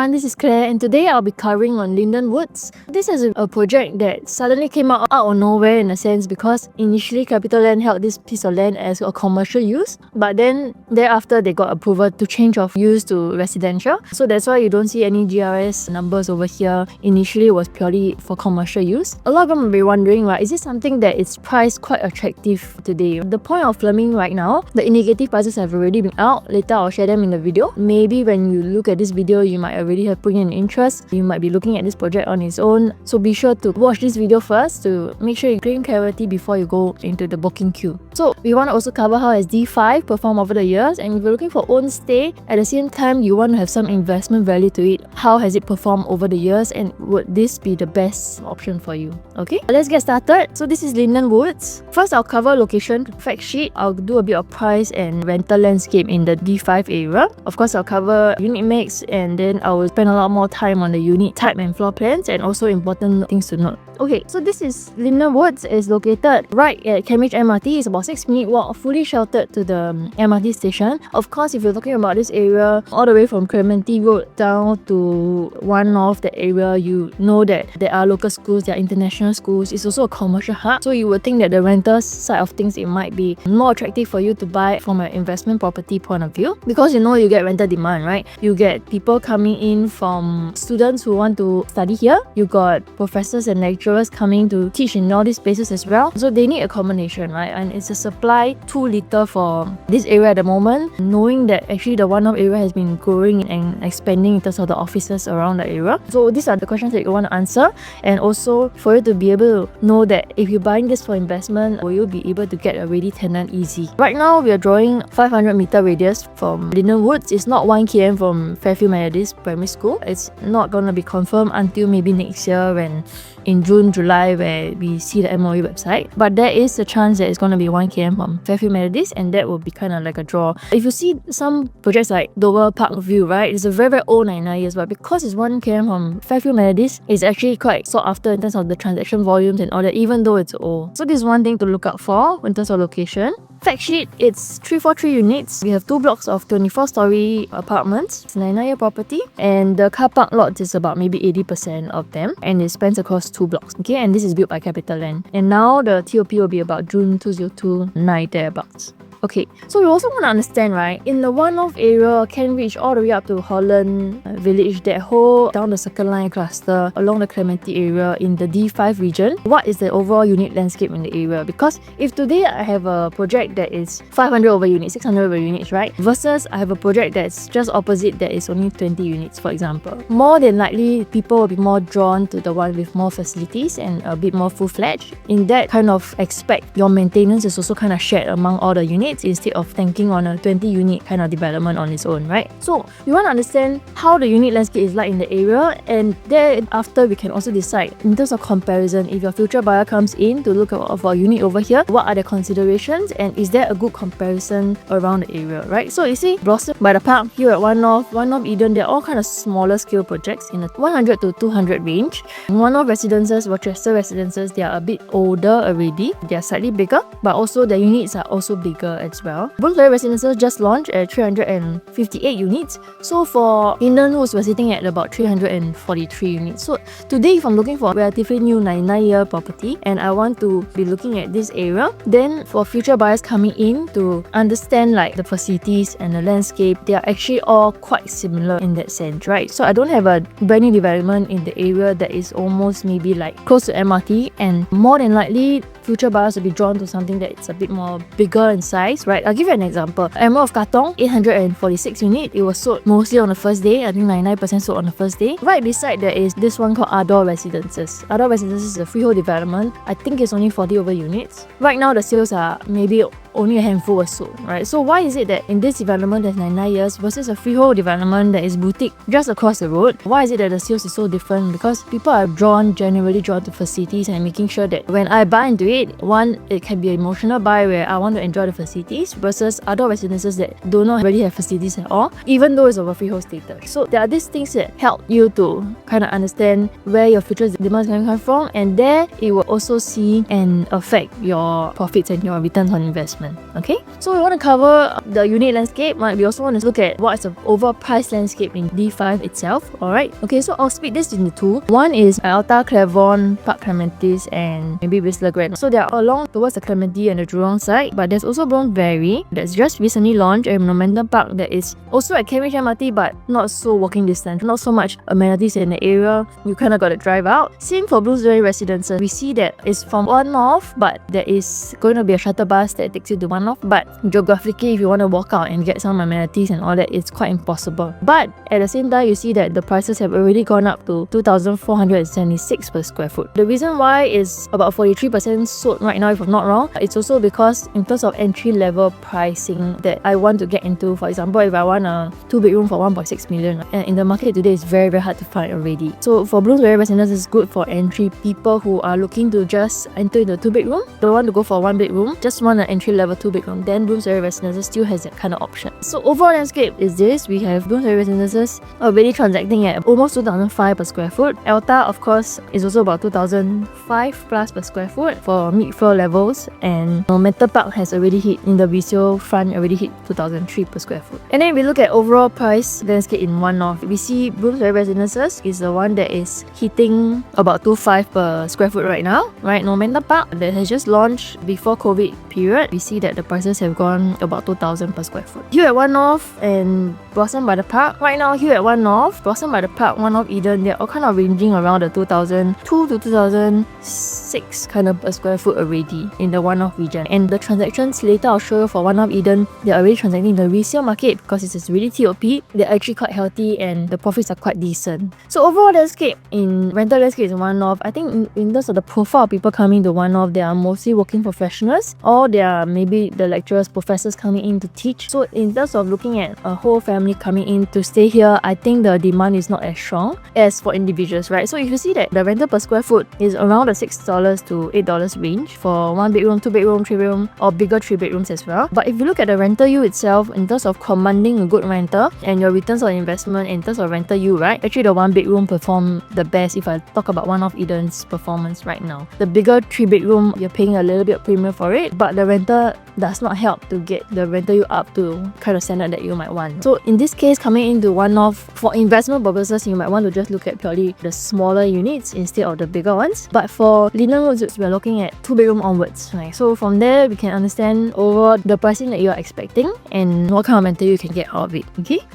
everyone, this is Claire and today I'll be covering on Lyndenwoods. This is a project that suddenly came out of nowhere in a sense because initially CapitaLand held this piece of land as a commercial use, but then thereafter they got approval to change of use to residential. So that's why you don't see any GRS numbers over here. Initially it was purely for commercial use. A lot of them will be wondering, right, is this something that is priced quite attractive today? The point of filming right now, the indicative prices have already been out. Later I'll share them in the video. Maybe when you look at this video, you might already have put in an interest. You might be looking at this project on its own. So be sure to watch this video first to make sure you gain clarity before you go into the booking queue. So we want to also cover how has D5 performed over the years, and if you're looking for own stay, at the same time you want to have some investment value to it, how has it performed over the years and would this be the best option for you? Okay, let's get started. So this is Lyndenwoods. First I'll cover location, fact sheet. I'll do a bit of price and rental landscape in the D5 area. Of course I'll cover unit mix, and then I will spend a lot more time on the unit type and floor plans and also important things to note. Okay, so this is Lyndenwoods. Is located right at Clement MRT. It's about 6-minute walk, fully sheltered to the MRT station. Of course, if you're talking about this area, all the way from Clement Road down to one of the area, you know that there are local schools, there are international schools. It's also a commercial hub. So you would think that the rental side of things, it might be more attractive for you to buy from an investment property point of view, because you know you get rental demand, right? You get people coming in from students who want to study here. You got professors and lecturers coming to teach in all these places as well. So they need accommodation, right? And it's a supply too little for this area at the moment, knowing that actually the one-off area has been growing and expanding in terms of the offices around the area. So these are the questions that you want to answer, and also for you to be able to know that if you're buying this for investment, will you be able to get a ready tenant easy? Right now we are drawing 500-meter radius from Lyndenwoods. It's not 1 km from Fairfield Methodist Primary School. It's not going to be confirmed until maybe next year, when in June, July, where we see the MOE website. But there is a chance that it's going to be 1 km from Fairfield Methodist, and that will be kind of like a draw. If you see some projects like Dover Park View, right, it's a very, very old 99 years, but because it's 1 km from Fairfield Methodist, it's actually quite sought after in terms of the transaction volumes and all that, even though it's old. So this is one thing to look out for in terms of location. Fact sheet, it's 343 units. We have 2 blocks of 24-story apartments. It's a 99-year property, and the car park lot is about maybe 80% of them, and it spans across 2 blocks. Okay, and this is built by CapitaLand. And now the TOP will be about June 2029 thereabouts. Okay, so we also want to understand, right, in the one-off area, Kent Ridge all the way up to Holland Village, that whole down the Circle Line cluster, along the Clementi area in the D5 region, what is the overall unit landscape in the area? Because if today I have a project that is 500 over units, 600 over units, right, versus I have a project that's just opposite that is only 20 units, for example, more than likely people will be more drawn to the one with more facilities and a bit more full-fledged. In that kind of aspect, your maintenance is also kind of shared among all the units, instead of thinking on a 20-unit kind of development on its own, right? So we want to understand how the unit landscape is like in the area, and thereafter we can also decide in terms of comparison, if your future buyer comes in to look at a unit over here, what are the considerations and is there a good comparison around the area, right? So you see Blossom by the Park here at One North Eden, they're all kind of smaller scale projects in the 100 to 200 range. One North Residences, Rochester Residences, they are a bit older already. They are slightly bigger, but also the units are also bigger as well. Brookvale Residences just launched at 358 units. So for Lyndenwoods, we're sitting at about 343 units. So today, if I'm looking for a relatively new 99-year property and I want to be looking at this area, then for future buyers coming in to understand like the facilities and the landscape, they are actually all quite similar in that sense, right? So I don't have a brand new development in the area that is almost maybe like close to MRT, and more than likely future buyers will be drawn to something that's a bit more bigger in size, right? I'll give you an example. Emerald of Katong, 846 unit. It was sold mostly on the first day. I think 99% sold on the first day. Right beside there is this one called Ardor Residences. Ardor Residences is a freehold development. I think it's only 40 over units. Right now the sales are maybe only a handful or so, right? So why is it that in this development that's 99 years versus a freehold development that is boutique just across the road, why is it that the sales is so different? Because people are generally drawn to facilities and making sure that when I buy into it, one, it can be an emotional buy where I want to enjoy the facilities, versus other residences that do not really have facilities at all, even though it's of a freehold status. So there are these things that help you to kind of understand where your future demand is going to come from, and there it will also see and affect your profits and your returns on investment. investment. Okay, so we want to cover the unit landscape, but we also want to look at what is the overall price landscape in D5 itself. Alright, okay, so I'll split this into two. One is Alta, Clermont, Park Clementis, and maybe Whistler Grand. So they are along towards the Clementi and the Jurong side, but there's also Bloomsbury that's just recently launched, and Momentum Park that is also at Cambridge MRT but not so walking distance, not so much amenities in the area. You kind of got to drive out. Same for Bloomsbury Residences. We see that it's from One North, but there is going to be a shuttle bus that takes you to One North. But geographically, if you want to walk out and get some amenities and all that, it's quite impossible. But at the same time, you see that the prices have already gone up to 2,476 per square foot. The reason why is about 43% sold right now, if I'm not wrong. It's also because in terms of entry level pricing that I want to get into, for example, if I want a 2-bedroom for 1.6 million, and in the market today it's very hard to find already. So for Bloomsbury Residence, it's good for entry people who are looking to just enter into a 2-bedroom, don't want to go for a 1-bedroom, just want an entry level 2-bedroom. Then Bloomsbury Residences still has that kind of option. So overall landscape is this. We have Bloomsbury Residences already transacting at almost 2,005 per square foot. Alta, of course, is also about 2,005 plus per square foot for mid-floor levels, and Momentum Park has already hit, in the resale front, already hit 2,003 per square foot. And then we look at overall price landscape in One North. We see Bloomsbury Residences is the one that is hitting about 2,500 per square foot right now, right? Momentum Park that has just launched before COVID period, we see that the prices have gone about 2,000 per square foot. Here at One North and Blossom by the Park, right now here at One North, Blossom by the Park, One North Eden, they're all kind of ranging around the 2,002 to 2,006 kind of per square foot already in the One North region. And the transactions later I'll show you for One North Eden, they're already transacting in the resale market because it's really TOP. They're actually quite healthy and the profits are quite decent. So overall landscape in rental landscape in One North, I think in terms of the profile of people coming to One North, they are mostly working professionals, or they are maybe the lecturers, professors coming in to teach. So in terms of looking at a whole family coming in to stay here, I think the demand is not as strong as for individuals, right? So if you see that the rental per square foot is around the $6 to $8 range for 1-bedroom, 2-bedroom, 3-bedroom, or bigger 3-bedrooms as well. But if you look at the rental yield itself, in terms of commanding a good rental and your returns on investment in terms of rental yield, right? Actually the 1-bedroom perform the best if I talk about One of Eden's performance right now. The bigger 3-bedroom, you're paying a little bit of premium for it, but the rental does not help to get the rental yield up to kind of standard that you might want. So in this case, coming into One North, for investment purposes, you might want to just look at purely the smaller units instead of the bigger ones. But for Lyndenwoods, we're looking at 2-bedroom onwards, right? So from there, we can understand overall the pricing that you are expecting and what kind of rental you can get out of it.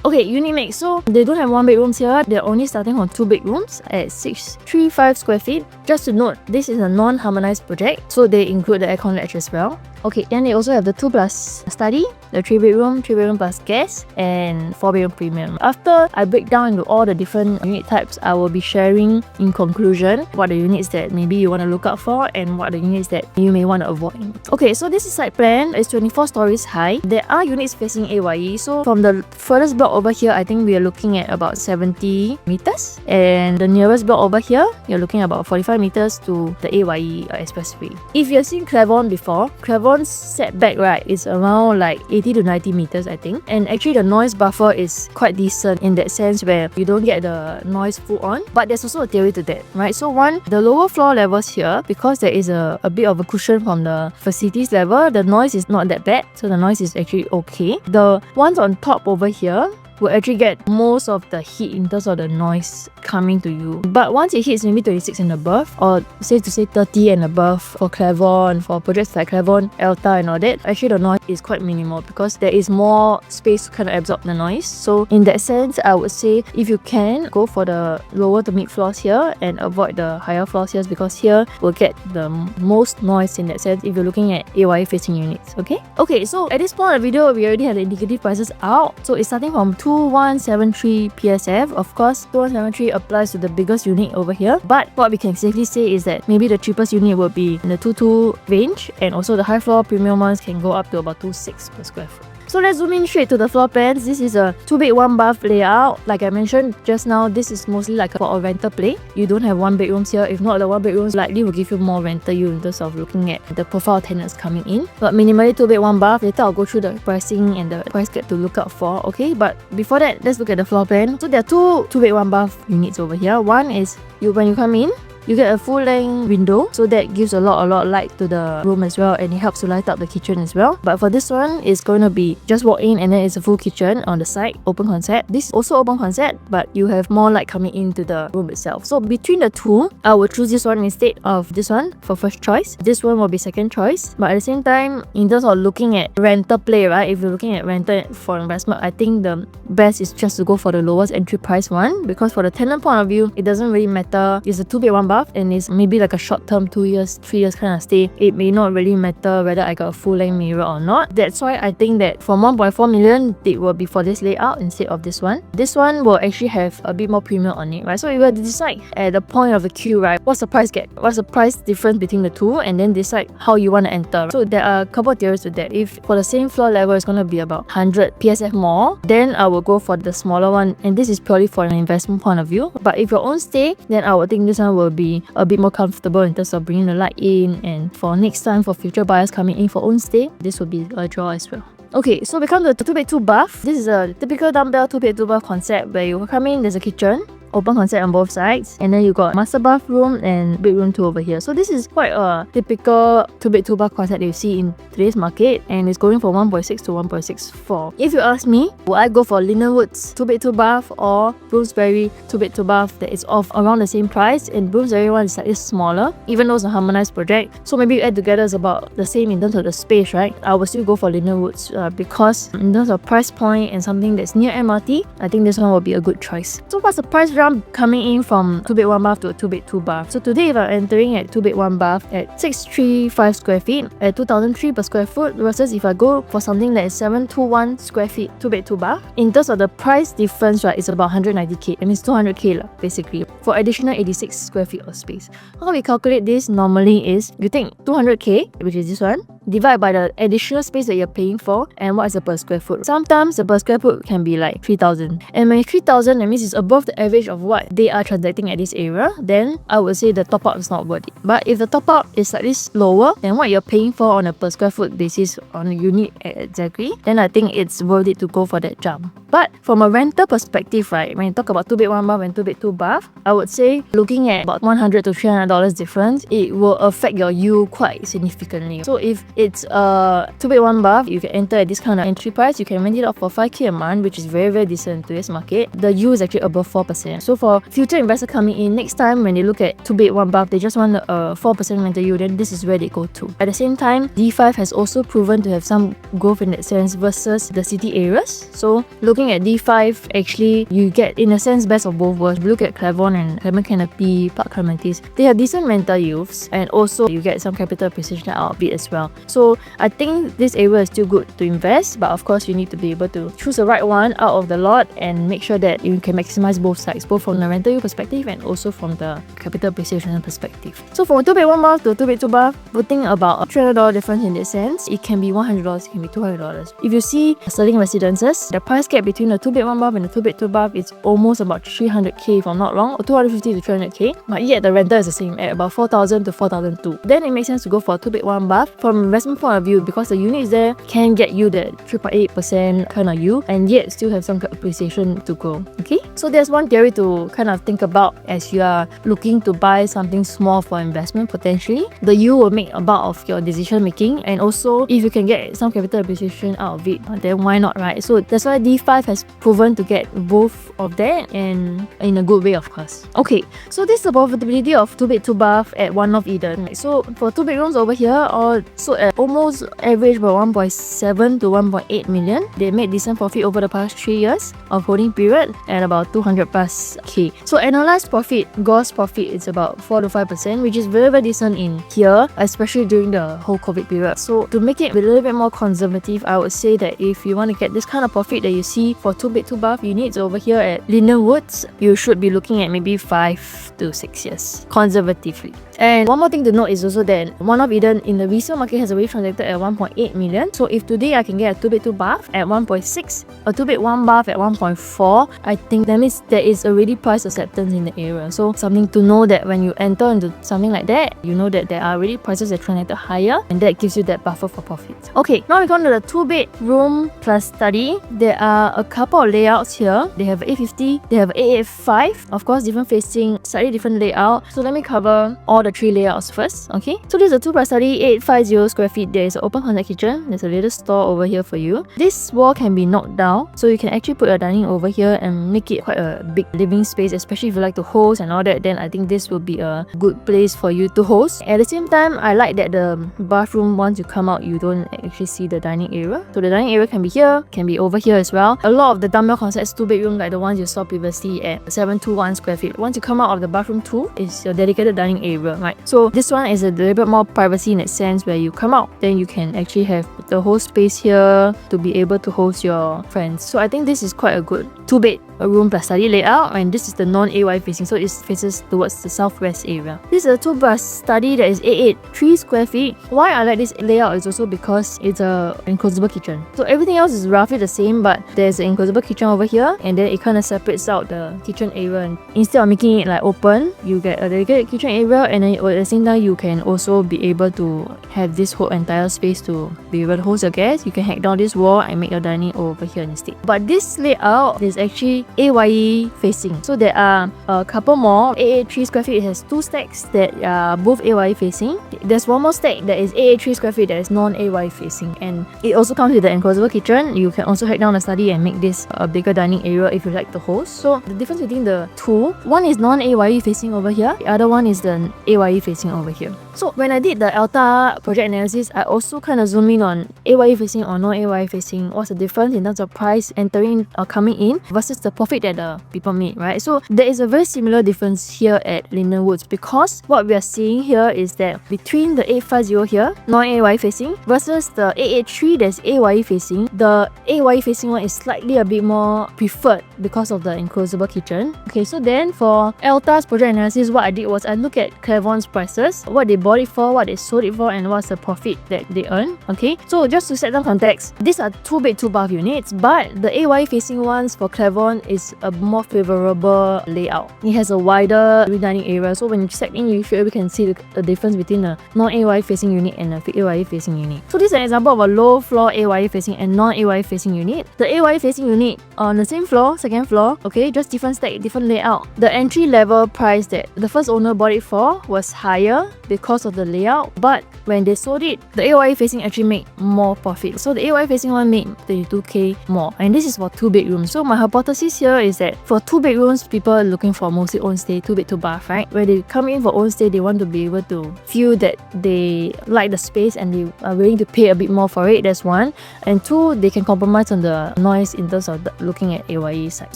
Okay, unit mix. So they don't have 1-bedrooms here. They're only starting from 2-bedrooms at 635 square feet. Just to note, this is a non-harmonized project, so they include the aircon latch as well. Okay, then they also have the 2 plus study, the 3-bedroom, 3-bedroom plus guest, and 4-bedroom premium. After I break down into all the different unit types, I will be sharing in conclusion what the units that maybe you want to look out for and what the units that you may want to avoid. Okay, so this is site plan. It's 24 stories high. There are units facing AYE. So from the furthest block over here, I think we are looking at about 70 meters. And the nearest block over here, you're looking at about 45 meters to the AYE expressway. If you've seen Clement before, Clement's setback, right, is around like 80 to 90 meters, I think. And actually the noise buffer is quite decent in that sense where you don't get the noise full on. But there's also a theory to that, right? So one, the lower floor levels here, because there is a bit of a cushion from the facilities level, the noise is not that bad. So the noise is actually okay. The ones on top over here will actually get most of the heat in terms of the noise coming to you. But once it hits maybe 26 and above, or say 30 and above for Clement, for projects like Clement, Alta and all that, actually the noise is quite minimal because there is more space to kind of absorb the noise. So in that sense, I would say if you can, go for the lower to mid floors here and avoid the higher floors here, because here will get the most noise in that sense if you're looking at AYE facing units. Okay, so at this point of the video, we already have the indicative prices out. So it's starting from 2173 PSF. Of course, 2173 applies to the biggest unit over here, but what we can safely say is that maybe the cheapest unit will be in the 22 range, and also the high floor premium ones can go up to about 26 per square foot. So let's zoom in straight to the floor plans. This is a 2-bed 1-bath layout. Like I mentioned just now, this is mostly like for a rental play. You don't have 1-bedrooms here. If not, the 1-bedrooms likely will give you more rental yield in terms of looking at the profile tenants coming in. But minimally 2-bed 1-bath. Later I'll go through the pricing and the price gap to look out for. Okay, but before that, let's look at the floor plan. So there are two 2-bed 1-bath units over here. One is when you come in, You get a full length window, so that gives a lot light to the room as well, and it helps to light up the kitchen as well. But for this one, it's going to be just walk in and then it's a full kitchen on the side, open concept. This is also open concept, but you have more light coming into the room itself. So between the two, I would choose this one instead of this one for first choice. This one will be second choice. But at the same time, in terms of looking at rental play, right, if you're looking at rental for investment, I think the best is just to go for the lowest entry price one, because for the tenant point of view, it doesn't really matter. It's a 2-bed 1-bath and it's maybe like a short term 2 years 3 years kind of stay. It may not really matter whether I got a full length mirror or not. That's why I think that from 1.4 million, it will be for this layout instead of this one. This one will actually have a bit more premium on it, right? So you have to decide at the point of the queue, right, what's the price gap, what's the price difference between the two, and then decide how you want to enter. So there are a couple of theories with that. If for the same floor level it's going to be about 100 PSF more, then I will go for the smaller one, and this is purely for an investment point of view. But if your own stay, then I would think this one will be a bit more comfortable in terms of bringing the light in, and for next time for future buyers coming in for own stay, this will be a draw as well. Okay, so we come to the 2-bed 2-bath. This is a typical dumbbell 2-bed 2-bath concept where you come in, there's a kitchen, open concept on both sides, and then you got master bathroom and bedroom 2 over here. So this is quite a typical 2-bed 2-bath concept that you see in today's market, and it's going for 1.6 to 1.64. If you ask me, would I go for Lyndenwoods 2-bed 2-bath or Bloomsbury 2-bed 2-bath that is off around the same price, and Bloomsbury one is slightly smaller, even though it's a harmonized project. So maybe you add together is about the same in terms of the space, right? I would still go for Lyndenwoods because in terms of price point and something that's near MRT, I think this one will be a good choice. So what's the price round coming in from 2-bed 1-bath to a 2-bed 2-bath? So today if I'm entering at 2-bed 1-bath at 635 square feet at 2003 per square foot, versus if I go for something that is 721 square feet 2-bed 2-bath, in terms of the price difference, right, it's about 190k, and it's 200k lah, basically, for additional 86 square feet of space. How we calculate this normally is you take 200k, which is this one, divide by the additional space that you're paying for, and what is the per square foot. Sometimes the per square foot can be like 3,000, and when 3,000, that means it's above the average of what they are transacting at this area, then I would say the top up is not worth it. But if the top up is slightly lower than what you're paying for on a per square foot basis on a unit exactly, then I think it's worth it to go for that jump. But from a rental perspective, right, when you talk about 2-bed 1-bath and 2-bed 2-bath, I would say looking at about $100 to $300 difference, it will affect your yield quite significantly. So if it's a 2-bed 1-bath, you can enter at this kind of entry price, you can rent it out for 5k a month, which is very decent in today's market. The yield is actually above 4%. So for future investors coming in, next time when they look at 2-bed 1-bath, they just want a 4% rental yield, then this is where they go to. At the same time, D5 has also proven to have some growth in that sense versus the city areas. So looking at D5, actually you get in a sense best of both worlds. Look at Clement and Clement Canopy, Park Clementes, they have decent rental yields, and also you get some capital appreciation out of it as well. So I think this area is still good to invest, but of course you need to be able to choose the right one out of the lot and make sure that you can maximize both sides, both from the rental yield perspective and also from the capital appreciation perspective. So from a 2-bed 1-bath to a 2-bed 2-bath, putting about a $300 difference in that sense, it can be $100, it can be $200. If you see selling residences, the price gap between a 2-bed 1-bath and a 2-bed 2-bath is almost about 300k if I'm not wrong, or 250 to 300k, but yet the rental is the same at about 4,000 to 4,002. Then it makes sense to go for a 2-bed 1-bath from an investment point of view, because the units there can get you that 3.8% kind of yield and yet still have some appreciation to go. Okay, so there's one theory to kind of think about as you are looking to buy something small for investment potentially. The yield will make a bulk of your decision making, and also if you can get some capital appreciation out of it, then why not, right? So that's why D5 has proven to get both of that, and in a good way, of course. Okay, so this is the profitability of 2-bed 2-bath at One North Eden. So for 2 bedrooms over here, or so at almost average by 1.7 to 1.8 million. They made decent profit over the past 3 years of holding period at about 200 plus K. So annualized profit, gross profit is about 4 to 5%, which is very decent in here, especially during the whole COVID period. So to make it a little bit more conservative, I would say that if you want to get this kind of profit that you see for 2-bed 2-bath units over here at Lyndenwoods, you should be looking at maybe 5 to 6 years conservatively. And one more thing to note is also that one of Eden in the resale market has already transacted at 1.8 million. So if today I can get a 2-bed 2-bath at 1.6, a 2-bed 1-bath at 1.4, I think that means there is already price acceptance in the area. So something to know that when you enter into something like that, you know that there are already prices that transacted higher, and that gives you that buffer for profit. Okay, now we go to the 2-bedroom plus study. There are a couple of layouts here. They have 850, they have 885. Of course, different facing, slightly different layout. So let me cover all the 3 layouts first. Okay, so this is a 2+ study, 850 square feet. There is an open concept kitchen. There's a little store over here for you. This wall can be knocked down, so you can actually put your dining over here and make it quite a big living space, especially if you like to host and all that. Then I think this will be a good place for you to host. At the same time, I like that the bathroom, once you come out, you don't actually see the dining area. So the dining area can be here, can be over here as well. A lot of the dumbbell concepts 2-bedroom like the ones you saw previously at 721 square feet. Once you come out of the bathroom 2, is your dedicated dining area, right? So this one is a little bit more privacy in that sense, where you come out, then you can actually have the whole space here to be able to host your friends. So I think this is quite a good 2-bedroom plus study layout, and this is the non-AY facing, so it faces towards the southwest area. This is a 2+ study that is 883 square feet. Why I like this layout is also because it's a enclosable kitchen. So everything else is roughly the same, but there's an enclosable kitchen over here, and then it kind of separates out the kitchen area. And instead of making it like open, you get a dedicated kitchen area, and then at the same time you can also be able to have this whole entire space to be able to host your guests. You can hack down this wall and make your dining over here instead. But this layout is actually AYE facing. So there are a couple more. 883 square feet, it has 2 stacks that are both AYE facing. There's one more stack that is 883 square feet that is non-AYE facing, and it also comes with the enclosable kitchen. You can also hack down the study and make this a bigger dining area if you like to host. So the difference between the two, one is non-AYE facing over here, the other one is the AYE facing over here. So when I did the Alta project analysis, I also kind of zoomed in on AYE facing or non-AYE facing. What's the difference in terms of price entering or coming in versus the profit that the people made, right? So there is a very similar difference here at Lyndenwoods, because what we are seeing here is that between the 850 here, non-AYE facing, versus the 883 that's AYE facing, the AYE facing one is slightly a bit more preferred because of the enclosable kitchen. Okay, so then for Alta's project analysis, what I did was I looked at Clement's prices, what they bought it for, what they sold it for, and what's the profit that they earn. Okay, so just to set down context, these are 2-bed 2-bath units, but the AYE facing ones for Clement is a more favorable layout. It has a wider dining area, so when you check in, you should can see the difference between a non-AYE facing unit and a AYE facing unit. So this is an example of a low floor AYE facing and non-AYE facing unit. The AYE facing unit on the same floor, second floor, okay, just different stack, different layout. The entry level price that the first owner bought it for was higher because of the layout, but when they sold it, the AYE facing actually made more profit. So the AYE facing one made 32k more, and this is for 2 bedrooms. So my hypothesis here is that for 2 bedrooms, people are looking for mostly own stay, 2-bed 2-bath, right? When they come in for own stay, they want to be able to feel that they like the space and they are willing to pay a bit more for it. That's one. And 2, they can compromise on the noise in terms of looking at AYE side.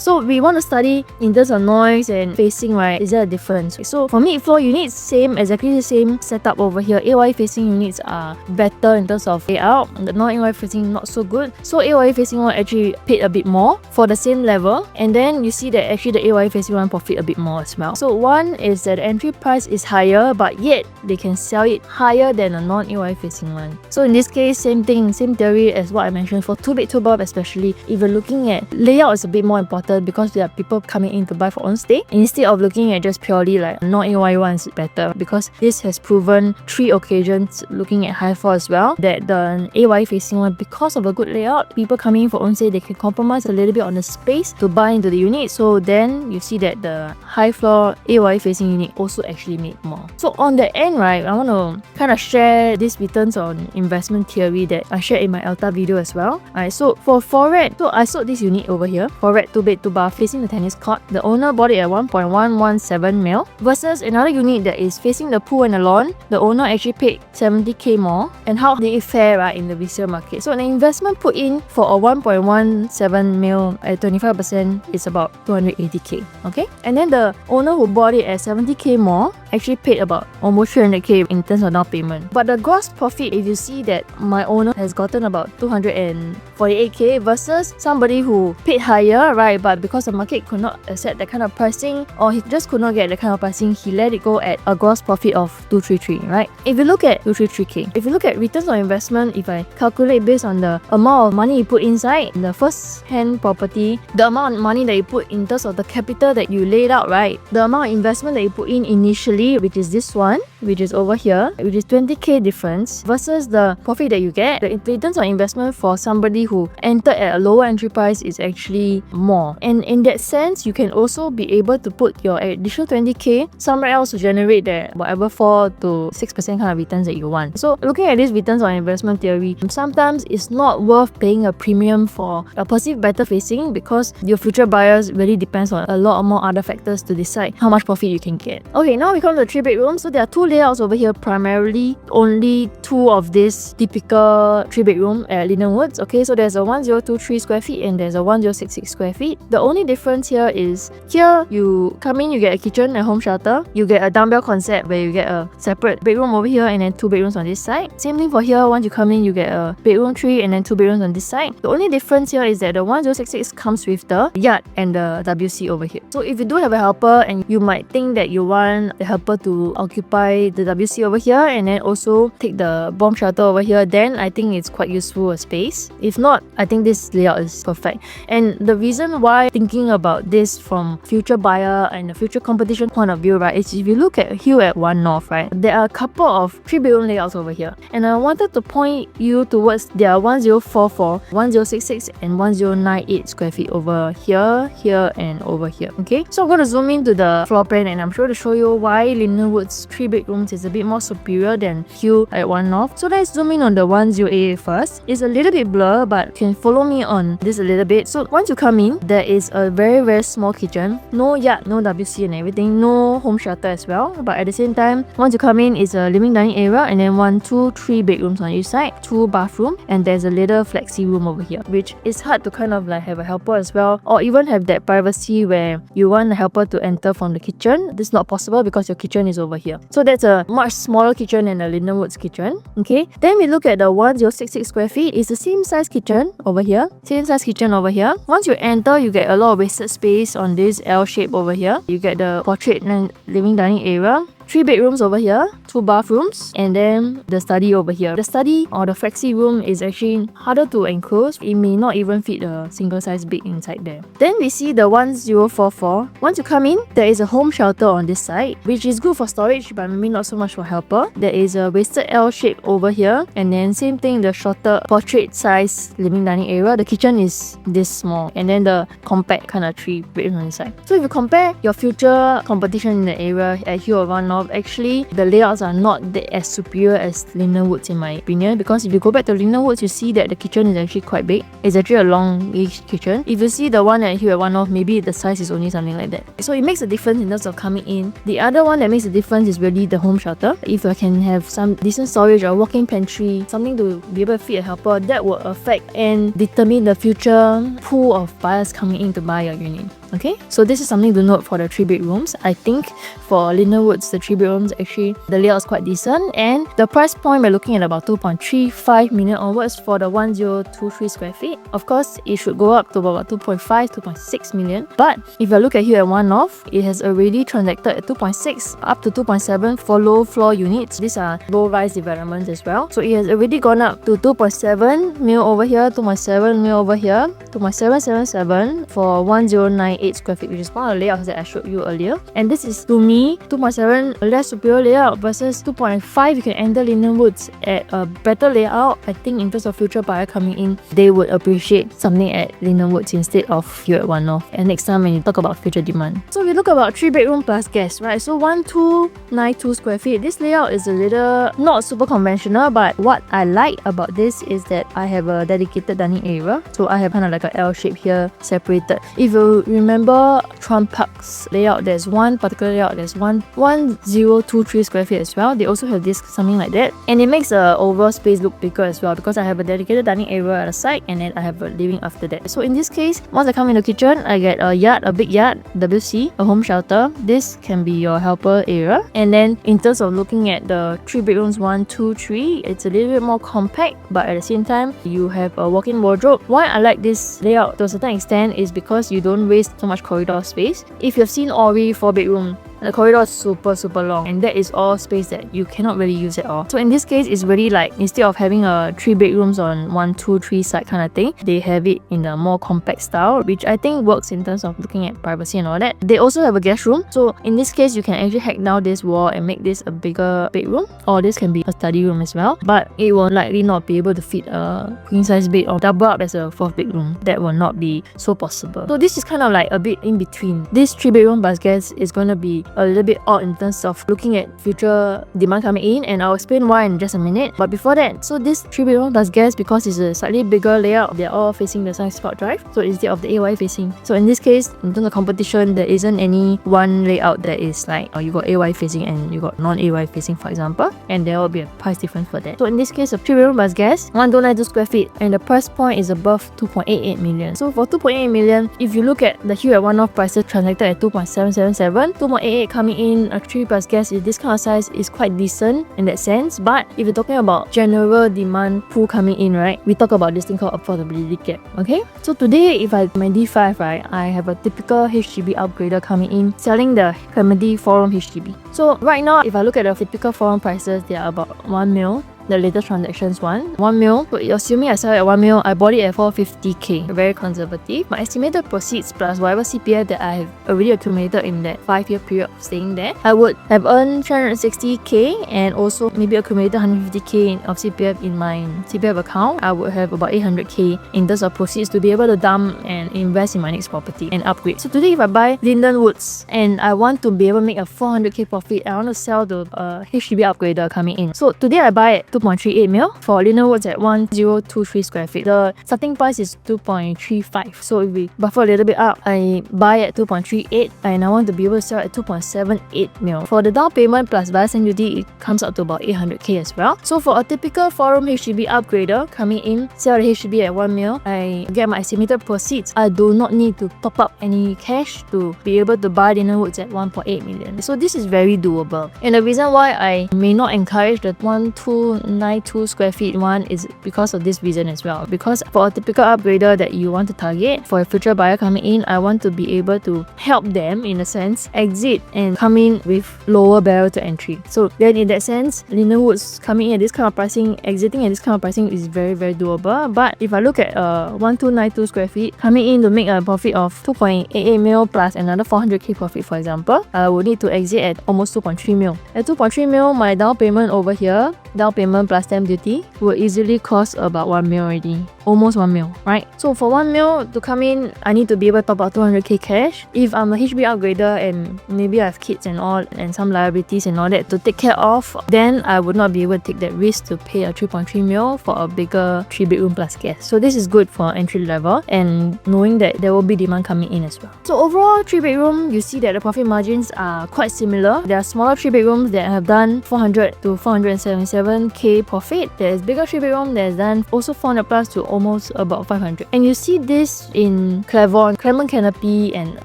So we want to study in terms of noise and facing, right? Is there a difference? So for mid-floor units, exactly the same setup over here. AYE facing units are better in terms of layout. The non-AYE facing not so good. So AYE facing one actually paid a bit more for the same level, and then you see that actually the AYE facing one profit a bit more as well. So one is that the entry price is higher, but yet they can sell it higher than a non-AYE facing one. So in this case, same thing, same theory as what I mentioned for 2-bed 2-bath, especially if you're looking at layout is a bit more important because there are people coming in to buy for own stay, instead of looking at just purely like non-AYE ones better, because this has proven 3 occasions looking at high floor as well that the AYE facing one, because of a good layout, people coming in for own stay, they can compromise a little bit on the space to buy into the unit. So then you see that the high floor AYE facing unit also actually made more. So on the end, right, I want to kind of share this returns on investment theory that I shared in my Alta video as well. Alright, so for Forret, so I sold this unit over here, Forret 2-bed 2-bath facing the tennis court. The owner bought it at 1.117 mil versus another unit that is facing the pool and the lawn. The owner actually paid 70k more. And how did it fare, right, in the resale market? So an investment put in for a 1.17 mil at 25% is about 280k. Okay, and then the owner who bought it at 70k more actually paid about almost 300k in terms of down payment. But the gross profit, if you see that my owner has gotten about 248k versus somebody who paid higher, right? But because the market could not accept that kind of pricing, or he just could not get that kind of pricing, he let it go at a gross profit of 233, right? If you look at 233k, if you look at returns on investment, if I calculate based on the amount of money you put inside the first hand property, the amount of money that you put in terms of the capital that you laid out, right? The amount of investment that you put in initially, which is this one, which is over here, which is 20k difference, versus the profit that you get, the returns on investment for somebody who entered at a lower entry price is actually more. And in that sense, you can also be able to put your additional 20k somewhere else to generate that whatever 4 to 6% kind of returns that you want. So looking at this returns on investment theory, sometimes it's not worth paying a premium for a perceived better facing, because your future buyers really depends on a lot more other factors to decide how much profit you can get. Okay, now we come to the 3 bedrooms. So there are 2 layouts over here, primarily only 2 of this typical 3 bedroom at Lyndenwoods. Okay, so there's a 1023 square feet and there's a 1066 square feet. The only difference here is here you come in, you get a kitchen, a home shelter, you get a dumbbell concept where you get a separate bedroom over here and then 2 bedrooms on this side. Same thing for here, once you come in, you get a bedroom 3 and then 2 bedrooms on this side. The only difference here is that the 1066 comes with the yard and the WC over here. So if you do have a helper and you might think that you want the helper to occupy the WC over here and then also take the bomb shelter over here, then I think it's quite useful a space. If not, I think this layout is perfect. And the reason why thinking about this from future buyer and the future competition point of view, right, is if you look at here at 1 North, right, there are a couple of 3 bedroom layouts over here. And I wanted to point you towards their 1044, 1066 and 1098 square feet over here, here and over here. Okay, so I'm going to zoom into the floor plan and I'm sure to show you why Lyndenwoods 3 bedrooms is a bit more superior than Hue at 1 North. So let's zoom in on the 1088 first. It's a little bit blur, but you can follow me on this a little bit. So once you come in, there is a very small kitchen, no yard, no WC and everything, no home shelter as well. But at the same time, once you come in, it's a living dining area and then 1, 2, 3 bedrooms on each side, 2 bathroom, and there's a little flexi room over here, which is hard to kind of like have a helper as well, or even have that privacy where you want the helper to enter from the kitchen. This is not possible because your kitchen is over here. So that's a much smaller kitchen than the Lyndenwoods kitchen. Okay, then we look at the 1066 square feet. It's the same size kitchen over here, same size kitchen over here. Once you enter, you get a lot of wasted space on this L shape over here. You get the portrait and living dining area, 3 bedrooms over here, 2 bathrooms, and then the study over here. The study or the flexi room is actually harder to enclose. It may not even fit a single size bed inside there. Then we see the 1044. Once you come in, there is a home shelter on this side, which is good for storage, but maybe not so much for helper. There is a wasted L shape over here, and then same thing, the shorter portrait size living dining area. The kitchen is this small, and then the compact kind of 3 bedrooms on the side. So if you compare your future competition in the area at Hue or 1 North, actually the layouts are not as superior as Lyndenwoods in my opinion, because if you go back to Lyndenwoods, you see that the kitchen is actually quite big. It's actually a long-ish kitchen. If you see the one at Hue at 1 North, maybe the size is only something like that. So it makes a difference in terms of coming in. The other one that makes a difference is really the home shelter. If you can have some decent storage or walk-in pantry, something to be able to feed a helper, that will affect and determine the future pool of buyers coming in to buy your unit. Okay, so this is something to note for the 3 bedrooms. I think for Lyndenwoods, the 3 bedrooms, actually the layout is quite decent, and the price point we're looking at about 2.35 million onwards for the 1023 square feet. Of course, it should go up to about 2.5, 2.6 million. But if you look at here at 1 North, it has already transacted at 2.6 up to 2.7 for low floor units. These are low rise developments as well. So it has already gone up to 2.7 mil over here, 2.7 mil over here, 2.777 for 1098 square feet, which is one of the layouts that I showed you earlier. And this is, to me, 2.7 a less superior layout versus 2.5. You can enter Lyndenwoods at a better layout. I think in terms of future buyer coming in, they would appreciate something at Lyndenwoods instead of here at 1 North. And next time when you talk about future demand. So we look about 3 bedroom plus guest, right? So 1292 square feet. This layout is a little not super conventional, but what I like about this is that I have a dedicated dining area. So I have kind of like a L shape here separated. If you remember remember Trump Park's layout, there's one particular layout, there's 1023 square feet as well. They also have this something like that, and it makes the overall space look bigger as well because I have a dedicated dining area at the side and then I have a living after that. So in this case, once I come in the kitchen, I get a yard, a big yard, WC, a home shelter. This can be your helper area. And then in terms of looking at the 3 bedrooms, 1, 2, 3, it's a little bit more compact, but at the same time you have a walk-in wardrobe. Why I like this layout to a certain extent is because you don't waste so much corridor space. If you've seen Ori 4-bedroom, the corridor is super long, and that is all space that you cannot really use at all. So in this case, it's really like instead of having a 3 bedrooms on 1, 2, 3 side kind of thing, they have it in a more compact style, which I think works in terms of looking at privacy and all that. They also have a guest room, so in this case, you can actually hack down this wall and make this a bigger bedroom, or this can be a study room as well. But it will likely not be able to fit a queen size bed or double up as a 4th bedroom. That will not be so possible. So this is kind of like a bit in between. This 3 bedroom plus guest is going to be a little bit odd in terms of looking at future demand coming in, and I'll explain why in just a minute. But before that, so this 3 bedroom plus guest, because it's a slightly bigger layout, they're all facing the Sunny Spot Drive, so instead of the AY facing. So in this case, in terms of competition, there isn't any one layout that is like, you got AY facing and you got non-AY facing, for example, and there will be a price difference for that. So in this case, a 3 bedroom plus guest, 1292 square feet, and the price point is above 2.88 million. So for 2.88 million, if you look at the Hue at one-off prices transacted at 2.777, 2.88 coming in a 3 plus guest is this kind of size is quite decent in that sense. But if you're talking about general demand pool coming in, right, we talk about this thing called affordability gap. Okay, so today if I my D5, right, I have a typical HDB upgrader coming in selling the Clement 4-room HDB. So right now, if I look at the typical 4-room prices, they are about 1 mil. The latest transactions 1 mil. So assuming I sell it at 1 mil, I bought it at 450k. Very conservative. My estimated proceeds plus whatever CPF that I have already accumulated in that 5-year period of staying there, I would have earned 360k and also maybe accumulated 150k of CPF in my CPF account. I would have about 800k in terms of proceeds to be able to dump and invest in my next property and upgrade. So today if I buy Lyndenwoods and I want to be able to make a 400k profit, I want to sell the HDB upgrader coming in. So today I buy it 2.38 mil for Lyndenwoods at 1023 square feet. The starting price is 2.35. So if we buffer a little bit up, I buy at 2.38 and I want to be able to sell at 2.78 mil. For the down payment plus buyer stamp duty, it comes up to about 800k as well. So for a typical 4-room HDB upgrader coming in, sell the HDB at 1 mil, I get my estimated proceeds. I do not need to top up any cash to be able to buy Lyndenwoods at 1.8 million. So this is very doable. And the reason why I may not encourage the 1292 square feet one is because of this reason as well. Because for a typical upgrader that you want to target for a future buyer coming in, I want to be able to help them in a sense exit and come in with lower barrier to entry. So then in that sense, Lyndenwoods coming in at this kind of pricing, exiting at this kind of pricing is very doable. But if I look at 1292 square feet coming in to make a profit of 2.88 mil plus another 400k profit, for example, I would need to exit at almost 2.3 mil. At 2.3 mil, my down payment over here, down payment plus stamp duty, will easily cost about 1 mil already. Almost 1 mil, right? So for 1 mil to come in, I need to be able to top up 200k cash. If I'm a HB upgrader and maybe I have kids and all and some liabilities and all that to take care of, then I would not be able to take that risk to pay a 3.3 mil for a bigger 3 bedroom plus guest. So this is good for entry level and knowing that there will be demand coming in as well. So overall 3 bedroom, you see that the profit margins are quite similar. There are smaller 3 bedrooms that have done 400 to 477k profit. There's bigger 3 bedroom that has done also 400 plus to almost about 500. And you see this in Clement Canopy and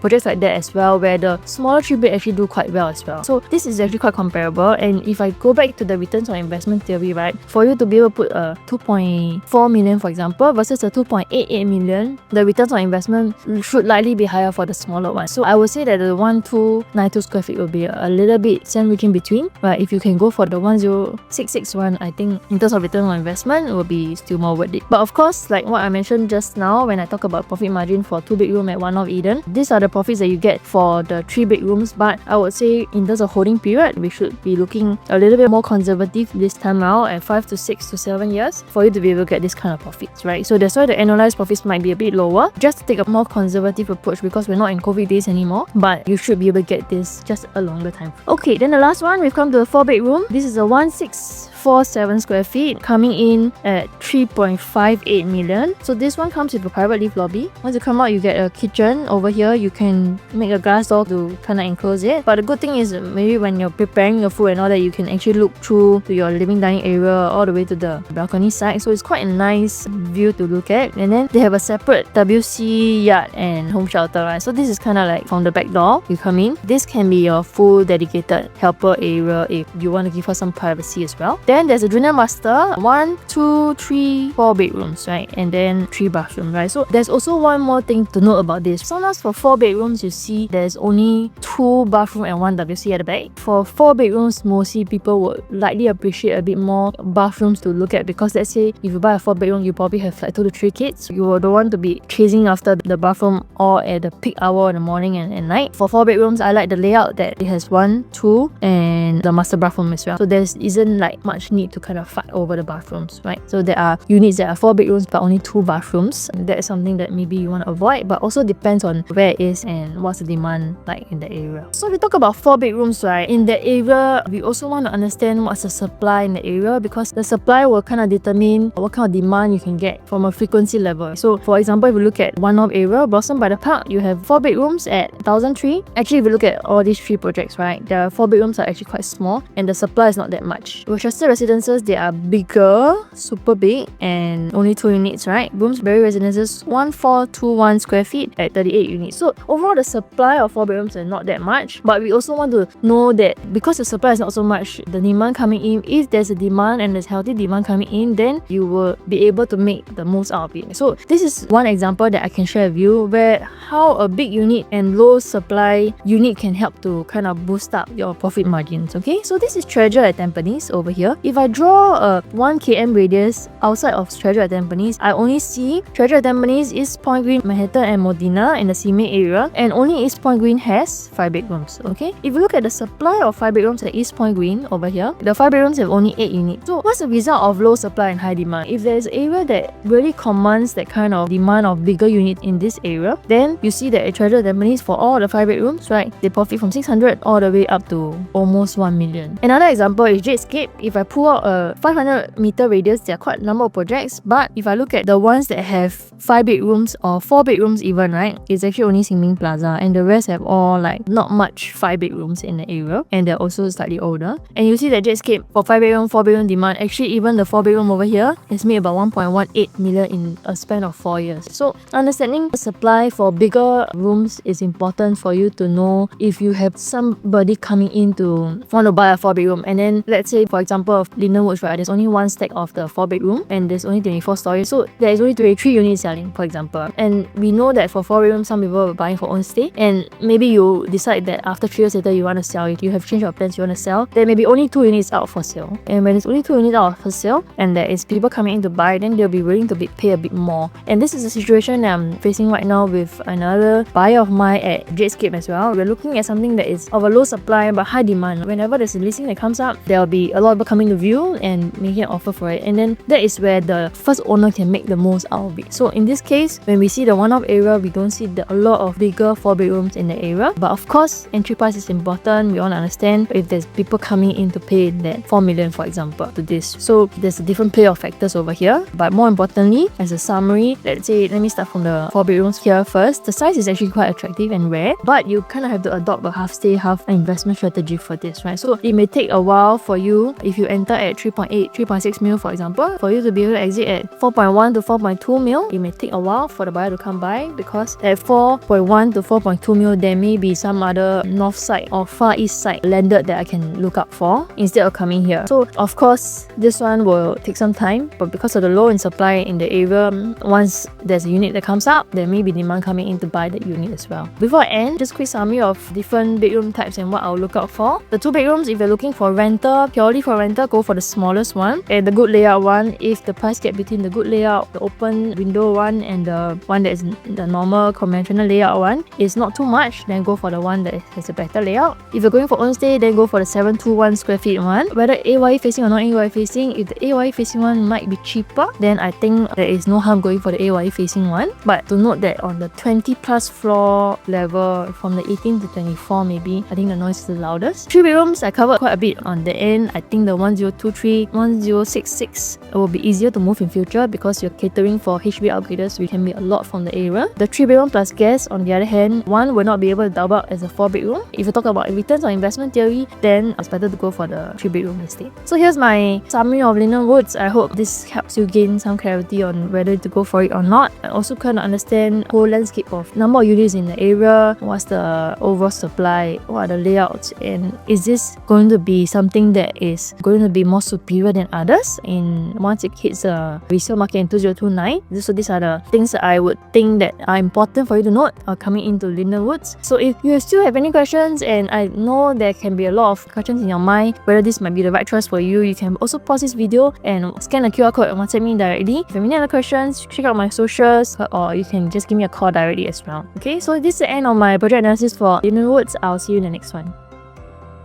projects like that as well, where the smaller 3 bed actually do quite well as well. So this is actually quite comparable. And if I go back to the returns on investment theory, right, for you to be able to put a 2.4 million, for example, versus a 2.88 million, the returns on investment should likely be higher for the smaller one. So I would say that the 1292 square feet will be a little bit sandwich in between. But if you can go for the 1066 I think in terms of return on investment, it will be still more worth it. But of course, like what I mentioned just now when I talk about profit margin for 2 bedroom at one of Eden, these are the profits that you get for the 3 bedrooms. But I would say in terms of holding period, we should be looking a little bit more conservative this time out at 5 to 6 to 7 years for you to be able to get this kind of profits, right? So that's why the annualized profits might be a bit lower, just to take a more conservative approach because we're not in COVID days anymore. But you should be able to get this just a longer time. Okay, then the last one, we've come to the 4 bedroom. This is a 1646 7 square feet, coming in at 3.58 million. So this one comes with a private lift lobby. Once you come out, you get a kitchen. Over here, you can make a glass door to kind of enclose it. But the good thing is maybe when you're preparing your food and all that, you can actually look through to your living dining area all the way to the balcony side. So it's quite a nice view to look at. And then they have a separate WC yard and home shelter, right? So this is kind of like from the back door, you come in. This can be your full dedicated helper area if you want to give her some privacy as well. Then there's a junior master, 1, 2, 3, 4 bedrooms, right? And then 3 bathrooms, right? So there's also one more thing to note about this. Sometimes for 4 bedrooms, you see there's only 2 bathrooms and 1 WC at the back. For 4 bedrooms, mostly people would likely appreciate a bit more bathrooms to look at, because let's say if you buy a 4 bedroom, you probably have like 2 to 3 kids. You don't want to be chasing after the bathroom all at the peak hour in the morning and night. For 4 bedrooms, I like the layout that it has 1, 2 and the master bathroom as well. So there isn't like much need to kind of fight over the bathrooms, right? So there are units that are 4 bedrooms but only 2 bathrooms. That is something that maybe you want to avoid, but also depends on where it is and what's the demand like in the area. So if we talk about 4 bedrooms, right, in the area, we also want to understand what's the supply in the area, because the supply will kind of determine what kind of demand you can get from a frequency level. So for example, if you look at one-off area, Blossom by the Park, you have 4 bedrooms at 1,003. Actually, if you look at all these 3 projects, right, the 4 bedrooms are actually quite small and the supply is not that much. Rochester Residences, they are bigger, super big, and only 2 units, right? Bloomsbury Residences, 1,421 square feet at 38 units. So overall, the supply of 4 bedrooms is not that much, but we also want to know that because the supply is not so much, the demand coming in, if there's a demand and there's healthy demand coming in, then you will be able to make the most out of it. So this is one example that I can share with you where how a big unit and low supply unit can help to kind of boost up your profit margins. Okay, so this is Treasure at Tampines over here. If I draw a 1 km radius outside of Treasure at Tampines, I only see Treasure at Tampines, East Point Green, Manhattan and Modena in the CMA area, and only East Point Green has 5 bedrooms. Okay, if you look at the supply of 5 bedrooms at East Point Green over here, the 5 bedrooms have only 8 units. So what's the result of low supply and high demand? If there's an area that really commands that kind of demand of bigger unit in this area, then you see that at Treasure at Tampines, for all the 5 bedrooms, right, they profit from 600 all the way up to almost 1 million. Another example is Jadescape. If I pull out a 500 meter radius, there are quite a number of projects, but if I look at the ones that have 5 bedrooms or 4 bedrooms even, right, it's actually only Xinmin Plaza, and the rest have all like not much 5 bedrooms in the area, and they're also slightly older. And you see that Jadescape for 5 bedroom, 4 bedroom demand, actually even the 4 bedroom over here has made about 1.18 million in a span of 4 years. So understanding the supply for bigger rooms is important for you to know if you have somebody coming in to want to buy a 4 bedroom, and then let's say for example of Lyndenwoods, right, there's only 1 stack of the 4 bedroom and there's only 24 stories, so there is only 23 units selling, for example. And we know that for 4 bedrooms, some people are buying for own stay, and maybe you decide that after 3 years later you want to sell it, you have changed your plans, you want to sell, there may be only 2 units out for sale. And when there's only 2 units out for sale and there is people coming in to buy, then they'll be willing to pay a bit more. And this is a situation that I'm facing right now with another buyer of mine at Jadescape as well. We're looking at something that is of a low supply but high demand. Whenever there's a listing that comes up, there'll be a lot of people coming to view and making an offer for it, and then that is where the first owner can make the most out of it. So in this case, when we see the one-off area, we don't see a lot of bigger 4 bedrooms in the area, but of course entry price is important. We want to understand if there's people coming in to pay that 4 million, for example, to this. So there's a different play of factors over here, but more importantly, as a summary, let me start from the 4 bedrooms here first. The size is actually quite attractive and rare, but you kind of have to adopt a half stay, half investment strategy for this, right? So it may take a while for you, if you enter at 3.8, 3.6 mil, for example, for you to be able to exit at 4.1 to 4.2 mil. It may take a while for the buyer to come by, because at 4.1 to 4.2 mil, there may be some other north side or far east side landed that I can look up for instead of coming here. So of course, this one will take some time, but because of the low in supply in the area, once there's a unit that comes up, there may be demand coming in to buy that unit as well. Before I end, just quick summary of different bedroom types and what I'll look out for. The 2 bedrooms, if you're looking for rental, purely for rental, go for the smallest one, and the good layout one. If the price gap between the good layout, the open window one, and the one that is the normal conventional layout one is not too much, then go for the one that has a better layout. If you're going for own stay, then go for the 721 square feet one. Whether AYE facing or not AYE facing, if the AYE facing one might be cheaper, then I think there is no harm going for the AYE facing one. But to note that on the 20 plus floor level, from the 18 to 24 maybe, I think the noise is the loudest. 3 bedrooms, I covered quite a bit on the end. I think the 102 1066. It will be easier to move in future because you're catering for HB upgraders, which can be a lot from the area. The 3-bedroom plus guest, on the other hand, one will not be able to double up as a 4-bedroom. If you talk about returns on investment theory, then it's better to go for the 3-bedroom instead. So here's my summary of Lyndenwoods. I hope this helps you gain some clarity on whether to go for it or not. I also kind of understand the whole landscape of number of units in the area, what's the overall supply, what are the layouts, and is this going to be something that is going to be more superior than others in once it hits the resale market in 2029. So these are the things that I would think that are important for you to note coming into Lyndenwoods. So if you still have any questions, and I know there can be a lot of questions in your mind whether this might be the right choice for you, you can also pause this video and scan the QR code and WhatsApp me directly. If you have any other questions, check out my socials, or you can just give me a call directly as well. Okay, so this is the end of my project analysis for Lyndenwoods. I'll see you in the next one.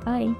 Bye.